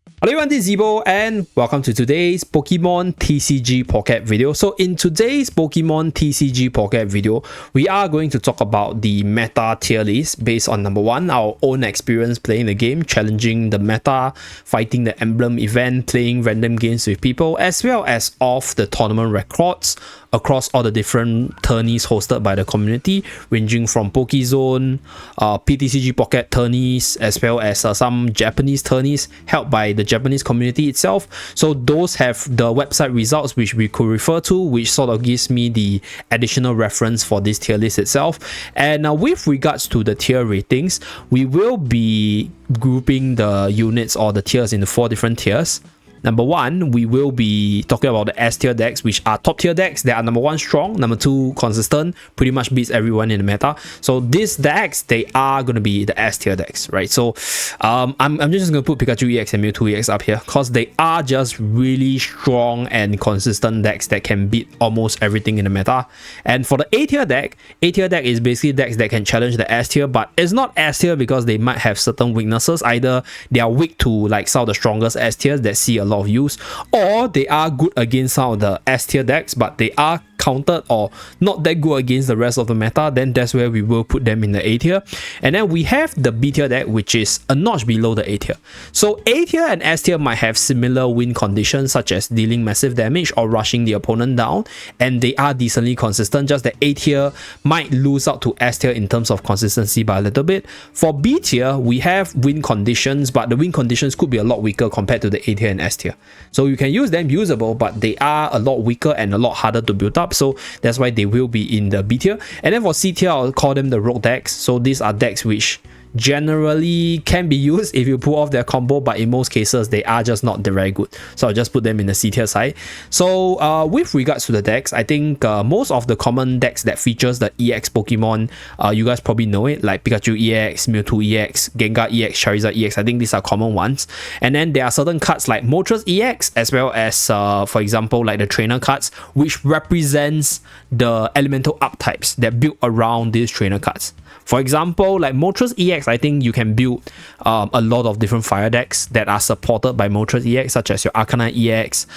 Hello everyone, this is Zeeebo and welcome to today's Pokemon TCG Pocket video. So in today's Pokemon TCG Pocket video, we are going to talk about the meta tier list based on number one, our own experience playing the game, challenging the meta, fighting the emblem event, playing random games with people, as well as off the tournament records across all the different tourneys hosted by the community, ranging from Pokezone, PTCG Pocket tourneys, as well as some Japanese tourneys held by the Japanese community itself. So those have the website results which we could refer to, which sort of gives me the additional reference for this tier list itself. And now with regards to the tier ratings, we will be grouping the units or the tiers into 4 different tiers. Number one, we will be talking about the S tier decks, which are top tier decks. They are number one, strong, number two, consistent, pretty much beats everyone in the meta. So these decks, they are going to be the S tier decks, right? So I'm just going to put Pikachu EX and Mewtwo EX up here because they are just really strong and consistent decks that can beat almost everything in the meta. And for the A tier deck is basically decks that can challenge the S tier, but it's not S tier because they might have certain weaknesses. Either they are weak to like some of the strongest S tiers that see a lot of use, or they are good against some of the S tier decks but they are countered or not that good against the rest of the meta. Then that's where we will put them in the A tier. And then we have the B tier deck, which is a notch below the A tier. So A tier and S tier might have similar win conditions, such as dealing massive damage or rushing the opponent down, and they are decently consistent, just that A tier might lose out to S tier in terms of consistency by a little bit. For B tier, we have win conditions, but the win conditions could be a lot weaker compared to the A tier and S tier. So you can use them usable, but they are a lot weaker and a lot harder to build up. So that's why they will be in the B tier. And then for C tier, I'll call them the rogue decks. So these are decks which generally can be used if you pull off their combo, but in most cases they are just not very good. So I'll just put them in the C tier side. So with regards to the decks, I think most of the common decks that features the EX Pokemon, you guys probably know it, like Pikachu EX, Mewtwo EX, Gengar EX, Charizard EX. I think these are common ones. And then there are certain cards like Moltres EX, as well as for example like the trainer cards, which represents the elemental archetypes that build around these trainer cards. For example, like Moltres EX, I think you can build a lot of different fire decks that are supported by Moltres EX, such as your Arcanine EX,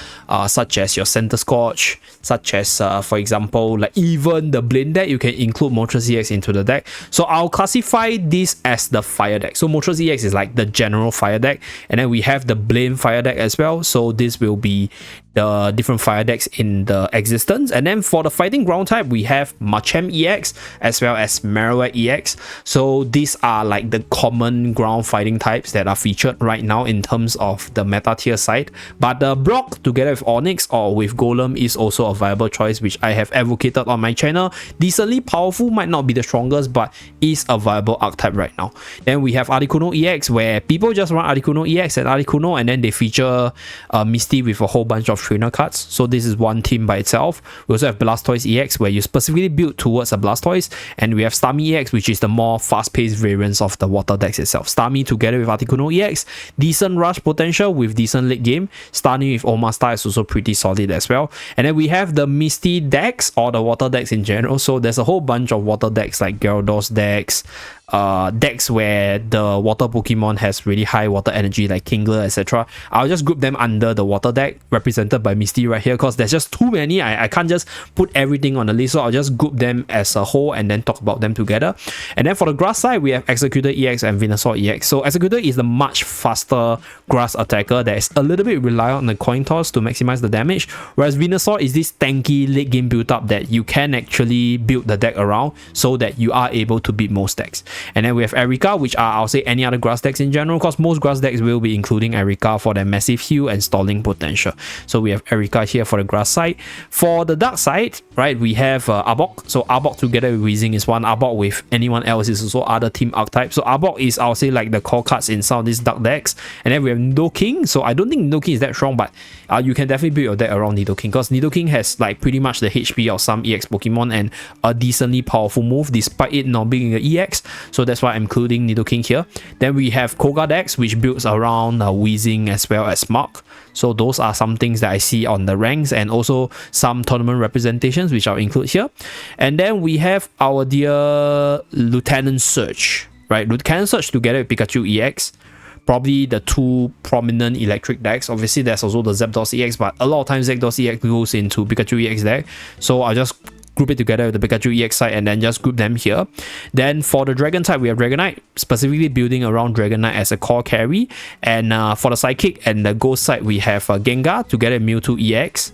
such as your Center Scorch, such as, for example, like even the Blade deck, you can include Moltres EX into the deck. So I'll classify this as the fire deck. So Moltres EX is like the general fire deck, and then we have the Blade fire deck as well. So this will be the different fire decks in the existence. And then for the fighting ground type, we have Machamp EX as well as Marowak EX. So these are like the common ground fighting types that are featured right now in terms of the meta tier side. But the Brock together with Onyx or with Golem is also a viable choice, which I have advocated on my channel. Decently powerful, might not be the strongest, but is a viable archetype right now. Then we have Articuno EX, where people just run Articuno EX and Articuno, and then they feature Misty with a whole bunch of trainer cards. So this is one team by itself. We also have Blastoise EX, where you specifically build towards a Blastoise, and we have Starmie EX, which is the more fast-paced variants of the water decks itself. Starmie together with Articuno EX, decent rush potential with decent late game. Starmie with Omastar is also pretty solid as well. And then we have the Misty decks, or the water decks in general. So there's a whole bunch of water decks like Gyarados decks, decks where the water Pokemon has really high water energy like Kingler, etc. I'll just group them under the water deck represented by Misty right here, because there's just too many. I can't just put everything on the list, so I'll just group them as a whole and then talk about them together. And then for the grass side, we have Executor EX and Venusaur EX. So Executor is the much faster grass attacker that is a little bit reliant on the coin toss to maximize the damage, whereas Venusaur is this tanky late game build up that you can actually build the deck around so that you are able to beat most decks. And then we have Erika, which are, I'll say, any other grass decks in general, because most grass decks will be including Erika for their massive heal and stalling potential. So we have Erika here for the grass side. For the dark side, right, we have Arbok. So Arbok together with Weezing is one. Arbok with anyone else is also other team archetype. So Arbok is, I'll say, like the core cards in some of these dark decks. And then we have Nidoking. So I don't think Nidoking is that strong, but you can definitely build your deck around Nidoking, because Nidoking has like pretty much the HP of some EX Pokemon and a decently powerful move despite it not being an EX. So that's why I'm including Nidoking here. Then we have Koga decks, which builds around Weezing as well as Mark. So those are some things that I see on the ranks, and also some tournament representations which I'll include here. And then we have our dear Lieutenant Surge, right? Lieutenant Surge together with Pikachu EX probably the two prominent electric decks. Obviously, there's also the Zapdos EX, but a lot of times Zapdos EX goes into Pikachu EX deck. So I'll just group it together with the Pikachu EX side and then just group them here. Then for the Dragon type, we have Dragonite, specifically building around Dragonite as a core carry. And for the Psychic and the Ghost side, we have Gengar together with Mewtwo EX.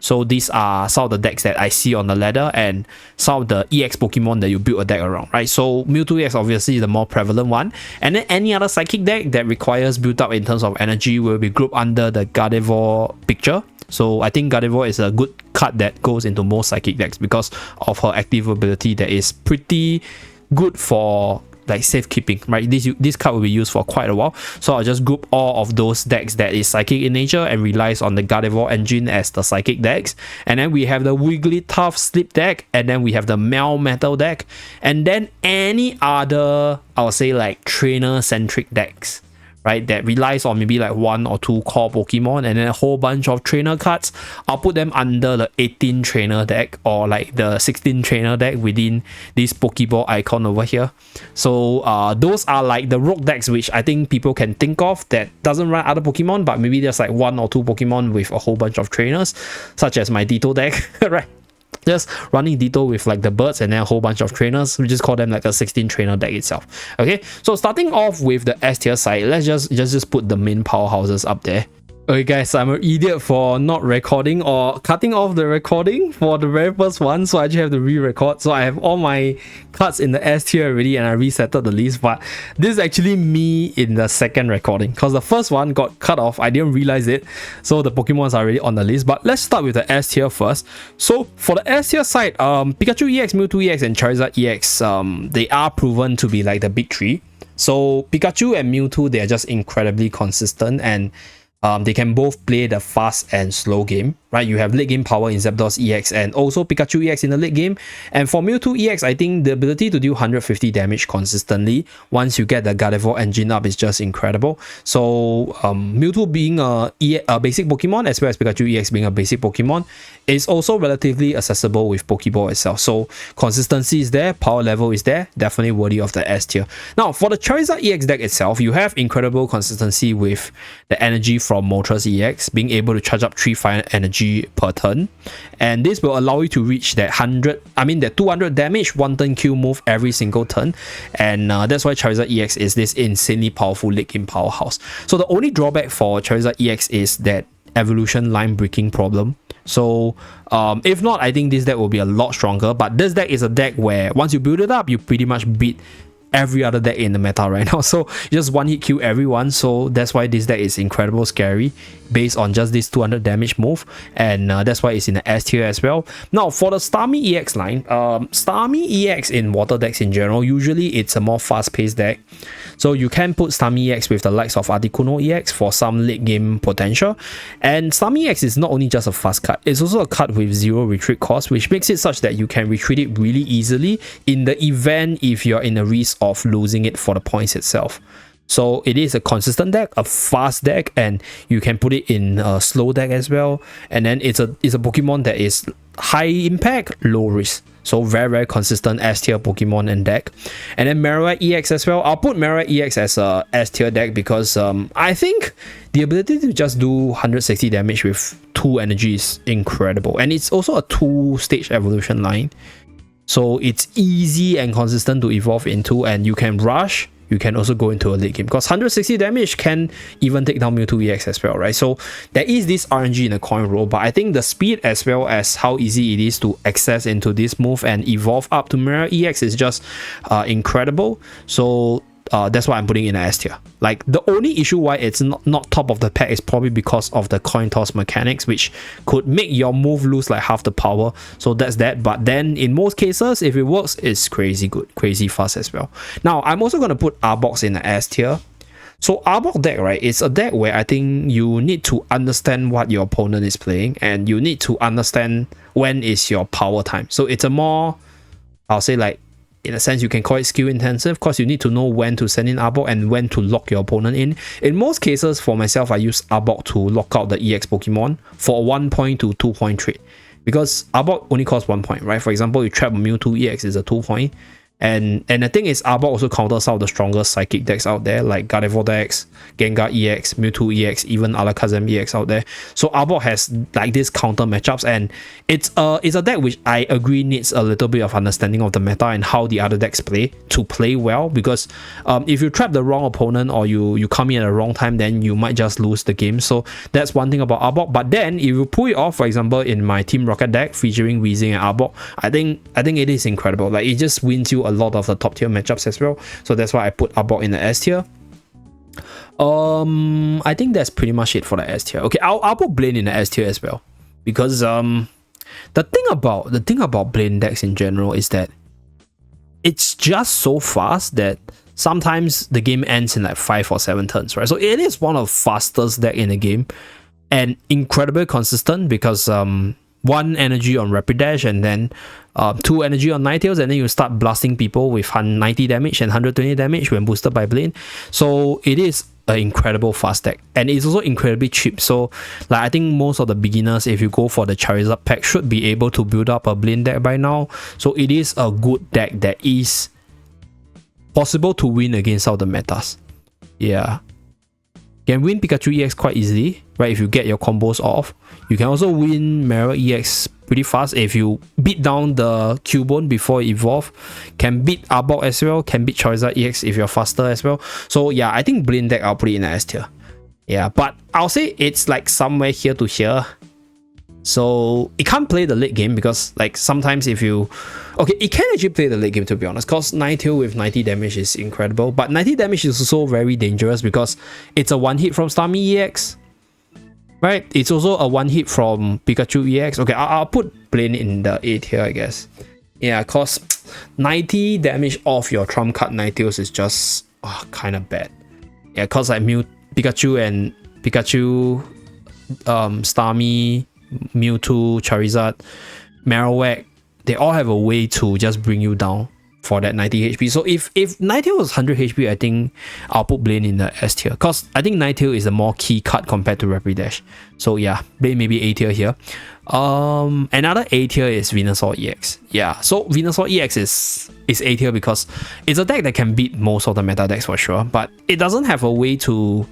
So these are some of the decks that I see on the ladder and some of the EX Pokemon that you build a deck around, right? So Mewtwo EX obviously is the more prevalent one. And then any other Psychic deck that requires build up in terms of energy will be grouped under the Gardevoir picture. So I think Gardevoir is a good card that goes into most Psychic decks because of her active ability that is pretty good for like safekeeping, right? This card will be used for quite a while. So I'll just group all of those decks that is Psychic in nature and relies on the Gardevoir engine as the Psychic decks. And then we have the Wigglytuff Sleep deck, and then we have the Metal deck, and then any other, I would say like trainer centric decks, right, that relies on maybe like 1 or 2 core Pokemon and then a whole bunch of trainer cards. I'll put them under the 18 trainer deck or like the 16 trainer deck within this Pokeball icon over here. So those are like the rogue decks which I think people can think of that doesn't run other Pokemon, but maybe there's like 1 or 2 Pokemon with a whole bunch of trainers, such as my Ditto deck, right? Just running Ditto with like the birds and then a whole bunch of trainers. We just call them like a 16 trainer deck itself. Okay, so starting off with the S tier side, let's just put the main powerhouses up there. Okay guys, I'm an idiot for not recording or cutting off the recording for the very first one, so I actually have to re-record. So I have all my cards in the S tier already and I resetted the list, but this is actually me in the second recording because the first one got cut off. I didn't realize it, so the Pokemons are already on the list. But let's start with the S tier first. So for the S tier side, Pikachu EX, Mewtwo EX and Charizard EX, they are proven to be like the big three. So Pikachu and Mewtwo, they are just incredibly consistent and they can both play the fast and slow game, right? You have late game power in Zapdos EX and also Pikachu EX in the late game. And for Mewtwo EX, I think the ability to do 150 damage consistently once you get the Gardevoir engine up is just incredible. So Mewtwo being a basic Pokemon as well as Pikachu EX being a basic Pokemon is also relatively accessible with Pokeball itself. So consistency is there, power level is there, definitely worthy of the S tier. Now for the Charizard EX deck itself, you have incredible consistency with the energy from Moltres EX, being able to charge up 3 fire energy per turn, and this will allow you to reach that 200 damage 1 turn kill move every single turn, and that's why Charizard EX is this insanely powerful late game powerhouse. So the only drawback for Charizard EX is that evolution line breaking problem. So if not, I think this deck will be a lot stronger, but this deck is a deck where once you build it up, you pretty much beat every other deck in the meta right now. So you just one hit kill everyone. So that's why this deck is incredible scary based on just this 200 damage move, and that's why it's in the S tier as well. Now for the Starmie EX line, Starmie EX in water decks in general, usually it's a more fast-paced deck. So you can put Starmie EX with the likes of Articuno EX for some late game potential. And Starmie EX is not only just a fast card, it's also a card with 0 retreat cost, which makes it such that you can retreat it really easily in the event if you're in a risk of losing it for the points itself. So it is a consistent deck, a fast deck, and you can put it in a slow deck as well. And then it's a Pokemon that is high impact, low risk. So very consistent S tier Pokemon and deck. And then Marowak EX as well. I'll put Marowak EX as a S tier deck because I think the ability to just do 160 damage with 2 energy is incredible. And it's also a 2-stage evolution line. So it's easy and consistent to evolve into, and you can rush. You can also go into a late game because 160 damage can even take down Mewtwo EX as well, right? So there is this RNG in the coin roll, but I think the speed as well as how easy it is to access into this move and evolve up to Mirror EX is just incredible. So that's why I'm putting in an S tier. Like the only issue why it's not top of the pack is probably because of the coin toss mechanics, which could make your move lose like half the power. So that's that. But then in most cases, if it works, it's crazy good, crazy fast as well. Now I'm also going to put Arbok in the S tier. So Arbok deck, right, it's a deck where I think you need to understand what your opponent is playing, and you need to understand when is your power time. So it's a more, I'll say like, in a sense, you can call it skill intensive because you need to know when to send in Arbok and when to lock your opponent in. In most cases, for myself, I use Arbok to lock out the EX Pokemon for a 1 point to 2 point trade, because Arbok only costs 1 point, right? For example, you trap Mewtwo EX is a 2 point, And the thing is, Arbok also counters some of the strongest psychic decks out there, like Gardevoir decks, Gengar EX, Mewtwo EX, even Alakazam EX out there. So Arbok has like this counter matchups, and it's a deck which I agree needs a little bit of understanding of the meta and how the other decks play to play well. Because if you trap the wrong opponent or you come in at the wrong time, then you might just lose the game. So that's one thing about Arbok. But then if you pull it off, for example, in my Team Rocket deck featuring Weezing and Arbok, I think it is incredible. Like, it just wins you a lot of the top tier matchups as well. So that's why I put Arbok in the S tier. I think that's pretty much it for the S tier. Okay, I'll put Blaine in the S tier as well, because the thing about Blaine decks in general is that it's just so fast that sometimes the game ends in like 5 or 7 turns, right? So it is one of the fastest deck in the game, and incredibly consistent, because 1 energy on Rapidash, and then 2 energy on Ninetales, and then you start blasting people with 90 damage and 120 damage when boosted by Blaine. So it is an incredible fast deck, and it's also incredibly cheap. So like, I think most of the beginners, if you go for the Charizard pack, should be able to build up a Blaine deck by now. So it is a good deck that is possible to win against all the metas. Yeah, you can win Pikachu EX quite easily, right? If you get your combos off. You can also win Mara EX pretty fast if you beat down the Cubone before it evolve. Can beat Arbok as well, can beat Charizard EX if you're faster as well. So yeah, I think Blaine deck I'll put it in the S tier. Yeah, but I'll say it's like somewhere here to here. So it can't play the late game, because like sometimes if you... Okay, it can actually play the late game, to be honest, because Ninetale with 90 damage is incredible. But 90 damage is also very dangerous because it's a 1-hit from Starmie EX. Right? It's also a 1-hit from Pikachu EX. Okay, I'll put Blaine in the A tier, I guess. Yeah, because 90 damage off your trump card Ninetales is just kind of bad. Yeah, because like Pikachu and Pikachu, Starmie, Mewtwo, Charizard, Marowak, they all have a way to just bring you down for that 90 HP. So if Ninetale was 100 HP, I think I'll put Blaine in the S tier, because I think Ninetale is a more key card compared to Rapidash. So yeah, Blaine maybe A tier here. Another A tier is Venusaur EX. Yeah, so Venusaur EX is A tier because it's a deck that can beat most of the meta decks for sure, but it doesn't have a way to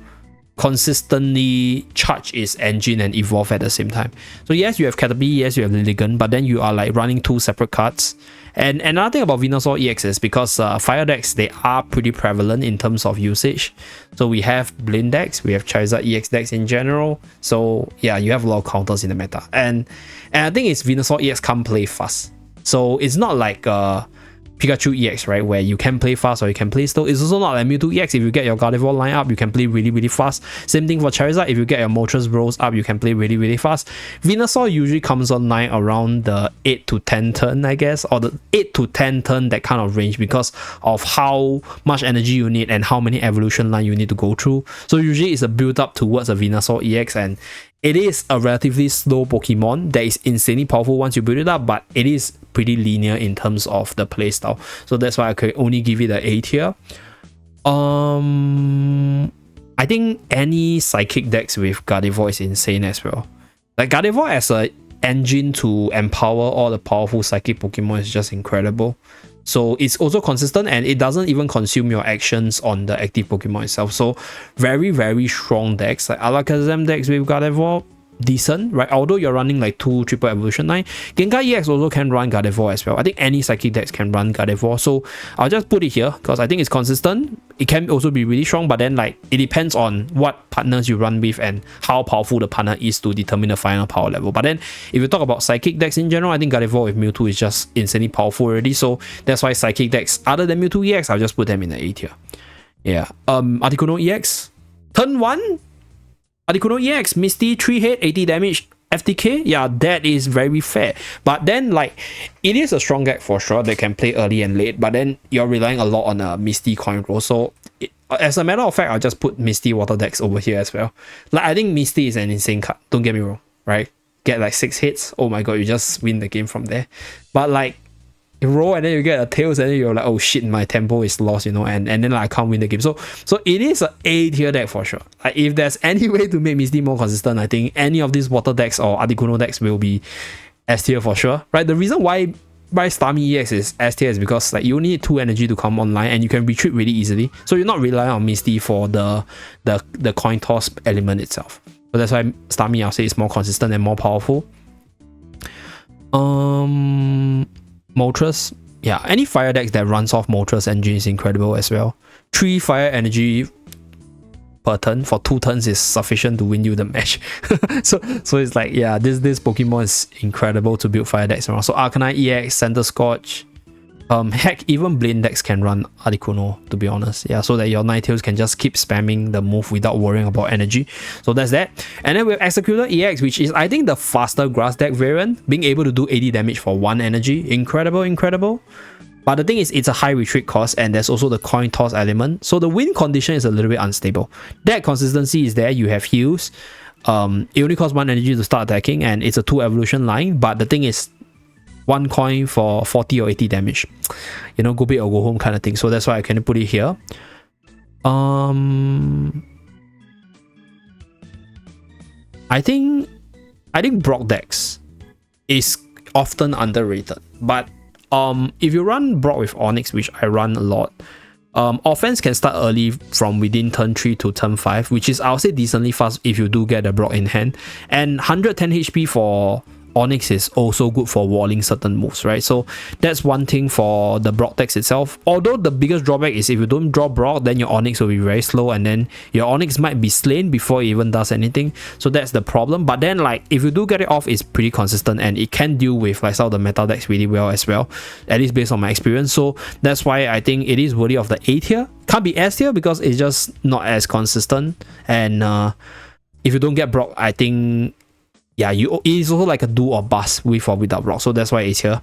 consistently charge its engine and evolve at the same time. So yes, you have Caterpie, yes, you have Lilligant, but then you are like running 2 separate cards. And another thing about Venusaur EX is because fire decks, they are pretty prevalent in terms of usage. So we have Blaine decks, we have Charizard EX decks in general. So yeah, you have a lot of counters in the meta. And I think it's Venusaur EX can't play fast. So it's not like Pikachu EX, right, where you can play fast or you can play slow. It's also not like Mewtwo EX. If you get your Gardevoir line up, you can play really, really fast. Same thing for Charizard. If you get your Moltres Bros up, you can play really, really fast. Venusaur usually comes online around the 8 to 10 turn, I guess, or the 8 to 10 turn, that kind of range, because of how much energy you need and how many evolution line you need to go through. So usually it's a build up towards a Venusaur EX, and it is a relatively slow Pokemon that is insanely powerful once you build it up, but it is pretty linear in terms of the playstyle. So that's why I could only give it the A tier. I think any Psychic decks with Gardevoir is insane as well. Like Gardevoir as an engine to empower all the powerful Psychic Pokemon is just incredible. So it's also consistent, and it doesn't even consume your actions on the active Pokemon itself. So very, very strong decks. Like Alakazam decks with Gardevoir, decent, right? Although you're running like 2 triple evolution line. Gengar EX also can run Gardevoir as well. I think any Psychic decks can run Gardevoir. So I'll just put it here because I think it's consistent. It can also be really strong, but then like it depends on what partners you run with and how powerful the partner is to determine the final power level. But then if you talk about Psychic decks in general, I think Gardevoir with Mewtwo is just insanely powerful already. So that's why Psychic decks other than Mewtwo EX, I'll just put them in the A tier. Yeah. Articuno EX. Turn 1. Articuno EX, Misty, 3 hit, 80 damage, FTK. Yeah, that is very fair. But then, like, it is a strong deck for sure that can play early and late, but then you're relying a lot on a Misty coin roll. So, as a matter of fact, I'll just put Misty water decks over here as well. Like, I think Misty is an insane card. Don't get me wrong, right? Get like 6 hits. Oh my god, you just win the game from there. But, like, you roll and then you get a tails and then you're like, oh shit, my tempo is lost, you know, and then like, I can't win the game. So it is an A tier deck for sure. Like, if there's any way to make Misty more consistent, I think any of these water decks or Articuno decks will be S tier for sure, right? The reason why buy Starmie EX is S tier is because like you only need 2 energy to come online and you can retreat really easily. So you're not relying on Misty for the coin toss element itself. So that's why Starmie, I'll say, is more consistent and more powerful. Moltres, yeah, any fire decks that runs off Moltres engine is incredible as well. 3 fire energy per turn for 2 turns is sufficient to win you the match. so it's like, yeah, this Pokemon is incredible to build fire decks around. So Arcanine EX, Center Scorch, heck, even Blaine decks can run Articuno, to be honest. Yeah, so that your Ninetales can just keep spamming the move without worrying about energy. So that's that. And then we have Executor EX, which is, I think, the faster grass deck variant, being able to do 80 damage for 1 energy. Incredible. But the thing is, it's a high retreat cost, and there's also the coin toss element. So the win condition is a little bit unstable. That consistency is there. You have heals. It only costs 1 energy to start attacking, and it's a 2 evolution line. But the thing is, 1 coin for 40 or 80 damage. You know, go big or go home kind of thing. So that's why I can put it here. I think Brock decks is often underrated. But if you run Brock with Onyx, which I run a lot, offense can start early from within turn 3 to turn 5, which is, I'll say, decently fast if you do get a Brock in hand. And 110 HP for Onyx is also good for walling certain moves, right? So that's one thing for the Brock decks itself. Although the biggest drawback is if you don't draw Brock, then your Onyx will be very slow, and then your Onyx might be slain before it even does anything. So that's the problem. But then, like, if you do get it off, it's pretty consistent, and it can deal with like some of the meta decks really well as well, at least based on my experience. So that's why I think it is worthy of the A tier. Can't be S tier because it's just not as consistent. And if you don't get Brock, I think, yeah, it is also like a do or bust with or without Brock. So that's why it's here.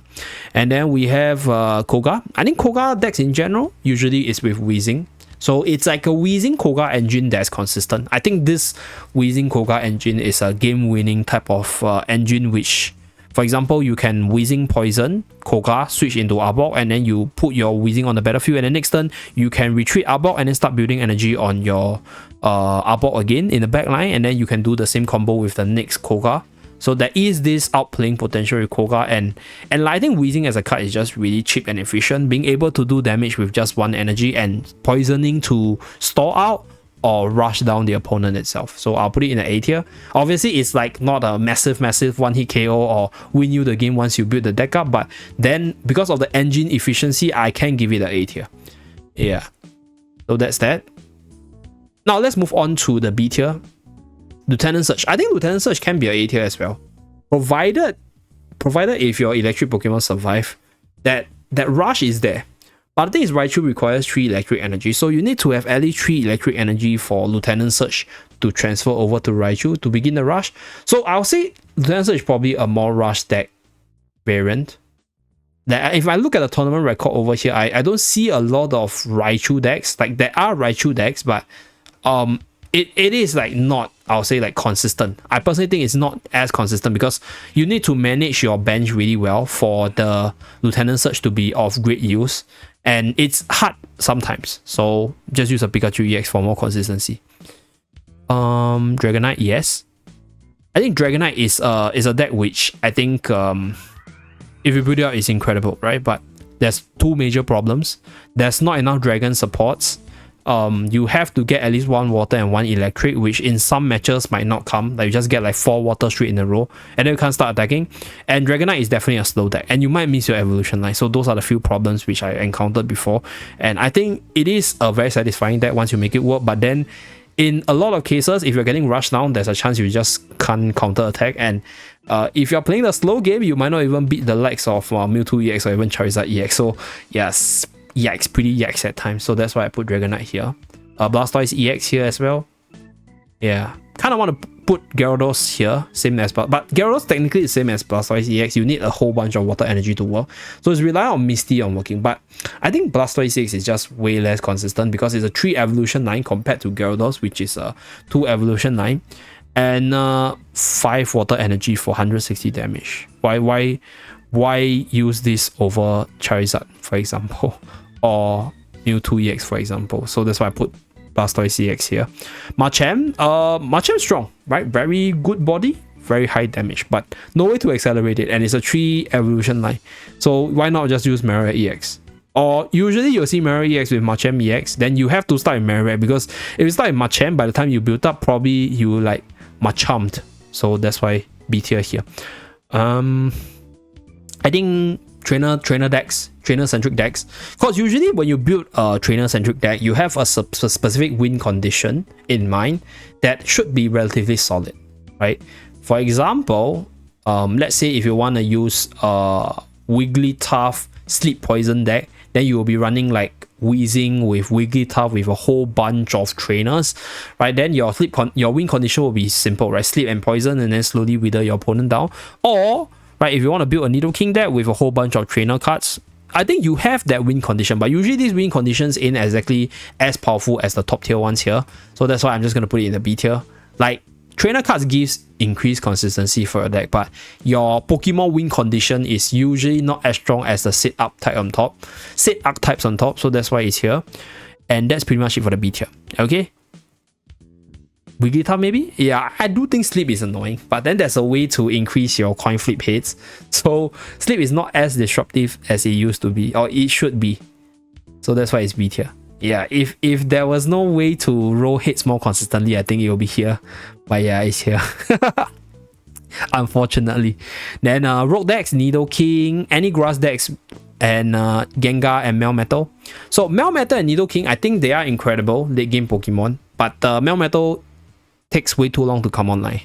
And then we have Koga. I think Koga decks in general usually is with Weezing. So it's like a Weezing Koga engine that's consistent. I think this Weezing Koga engine is a game-winning type of engine, which, for example, you can Weezing Poison Koga, switch into Arbok, and then you put your Weezing on the battlefield, and then next turn you can retreat Arbok and then start building energy on your Arbok again in the back line, and then you can do the same combo with the next Koga. So there is this outplaying potential with Koga, and I think Weezing as a card is just really cheap and efficient, being able to do damage with just 1 energy and poisoning to stall out or rush down the opponent itself. So I'll put it in an A tier. Obviously, it's like not a massive 1-hit KO or win you the game once you build the deck up, but then because of the engine efficiency, I can give it an A tier. Yeah, so that's that. Now let's move on to the B tier. Lieutenant Surge. I think Lieutenant Surge can be an A tier as well, provided if your electric Pokemon survive, that rush is there. But the thing is, Raichu requires 3 electric energy, so you need to have at least 3 electric energy for Lieutenant Surge to transfer over to Raichu to begin the rush. So I'll say Lieutenant Surge is probably a more rush deck variant. That if I look at the tournament record over here, I don't see a lot of Raichu decks. Like, there are Raichu decks, but it is like not, I'll say, like consistent. I personally think it's not as consistent because you need to manage your bench really well for the Lieutenant Surge to be of great use, and it's hard sometimes. So just use a Pikachu EX for more consistency. Dragonite, yes. I think Dragonite is a deck which I think if you build it out, it's incredible, right? But there's 2 major problems. There's not enough dragon supports. You have to get at least 1 water and 1 electric, which in some matches might not come. Like, you just get like 4 water straight in a row, and then you can't start attacking. And Dragonite is definitely a slow deck, and you might miss your evolution line. So those are the few problems which I encountered before. And I think it is a very satisfying deck once you make it work. But then in a lot of cases, if you're getting rushed down, there's a chance you just can't counter attack. And if you're playing the slow game, you might not even beat the likes of Mewtwo EX or even Charizard EX. So yes, yikes, pretty yikes at times. So that's why I put Dragonite here. Blastoise EX here as well. Yeah, kind of want to put Gyarados here, same as, but Gyarados technically is same as Blastoise EX. You need a whole bunch of water energy to work, so it's relying on Misty on working. But I think Blastoise EX is just way less consistent because it's a 3 evolution line compared to Gyarados, which is a 2 evolution line, and 5 water energy for 160 damage. Why use this over Charizard, for example, or Mewtwo EX, for example? So that's why I put Blastoise EX here. Machamp, Machamp strong, right? Very good body, very high damage, but no way to accelerate it, and it's a 3 evolution line. So why not just use Marowak EX? Or usually you'll see Marowak EX with Machamp EX, then you have to start with Marowak, because if you start with Machamp, by the time you build up, probably you like Machamped. So that's why B tier here. I think trainer decks, trainer-centric decks. Because usually when you build a trainer-centric deck, you have a specific win condition in mind that should be relatively solid, right? For example, let's say if you want to use a Wigglytuff Sleep Poison deck, then you will be running like Weezing with Wigglytuff with a whole bunch of trainers, right? Then your win condition will be simple, right? Sleep and Poison, and then slowly wither your opponent down. Or right, if you want to build a Nidoking deck with a whole bunch of trainer cards, I think you have that win condition, but usually these win conditions ain't exactly as powerful as the top tier ones here. So that's why I'm just going to put it in the B tier. Like, trainer cards gives increased consistency for a deck, but your Pokemon win condition is usually not as strong as the set archetypes on top. So that's why it's here. And that's pretty much it for the B tier. Okay? Wigglytuff maybe? Yeah, I do think Sleep is annoying, but then there's a way to increase your coin flip hits. So Sleep is not as disruptive as it used to be, or it should be. So that's why it's B tier. Yeah, if there was no way to roll hits more consistently, I think it will be here. But yeah, it's here. Unfortunately. Then rogue decks, Nidoking, any grass decks, and Gengar and Melmetal. So Melmetal and Nidoking, I think they are incredible late game Pokemon, but Melmetal takes way too long to come online.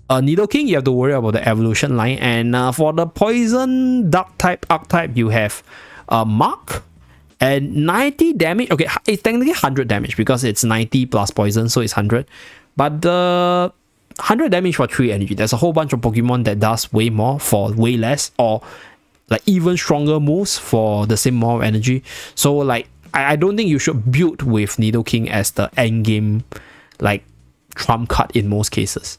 Nidoking, you have to worry about the evolution line, and for the poison dark type archetype, you have Mark and 90 damage. Okay, it's technically 100 damage because it's 90 plus poison, so it's 100. But the 100 damage for 3 energy, there's a whole bunch of Pokemon that does way more for way less, or like even stronger moves for the same amount of energy. So like I don't think you should build with Nidoking as the end game like trump card in most cases,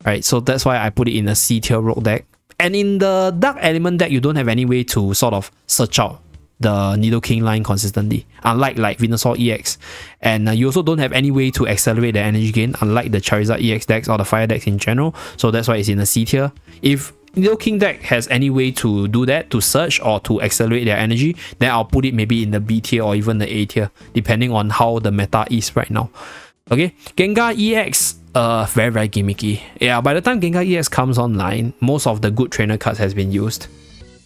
right? So that's why I put it in a C tier rogue deck. And in the dark element deck, you don't have any way to sort of search out the Nidoking line consistently, unlike like Venusaur EX. And you also don't have any way to accelerate the energy gain, unlike the Charizard EX decks or the fire decks in general. So that's why it's in a C tier. If Nidoking deck has any way to do that, to search or to accelerate their energy, then I'll put it maybe in the B tier or even the A tier, depending on how the meta is right now. Okay, Gengar EX, very, very gimmicky. Yeah, by the time Gengar EX comes online, most of the good trainer cards has been used.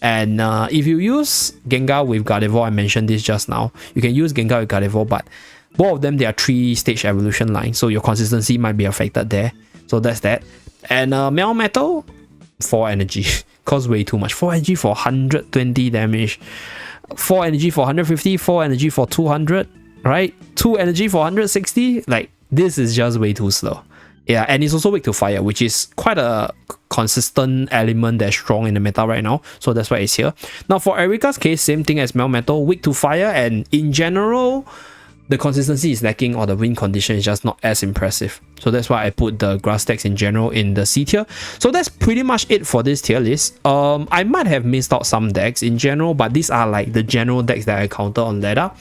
And if you use Gengar with Gardevoir, I mentioned this just now, you can use Gengar with Gardevoir, but both of them, they are 3-stage evolution lines, so your consistency might be affected there. So that's that. And Melmetal, 4 energy, costs way too much. 4 energy for 120 damage, 4 energy for 150, 4 energy for 200, right? 2 energy for 160, like this is just way too slow. Yeah, and it's also weak to fire, which is quite a consistent element that's strong in the meta right now. So that's why it's here. Now for Erika's case, same thing as Melmetal, weak to fire, and in general, the consistency is lacking, or the win condition is just not as impressive. So that's why I put the grass decks in general in the C tier. So that's pretty much it for this tier list. I might have missed out some decks in general, but these are like the general decks that I encounter on ladder,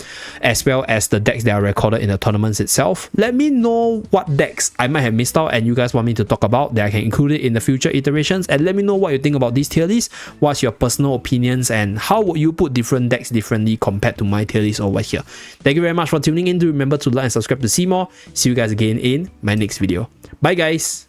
as well as the decks that are recorded in the tournaments itself. Let me know what decks I might have missed out and you guys want me to talk about, that I can include it in the future iterations, and let me know what you think about these tier lists. What's your personal opinions, and how would you put different decks differently compared to my tier list over here? Thank you very much for tuning in. Do remember to like and subscribe to see more. See you guys again in my next video. Bye guys.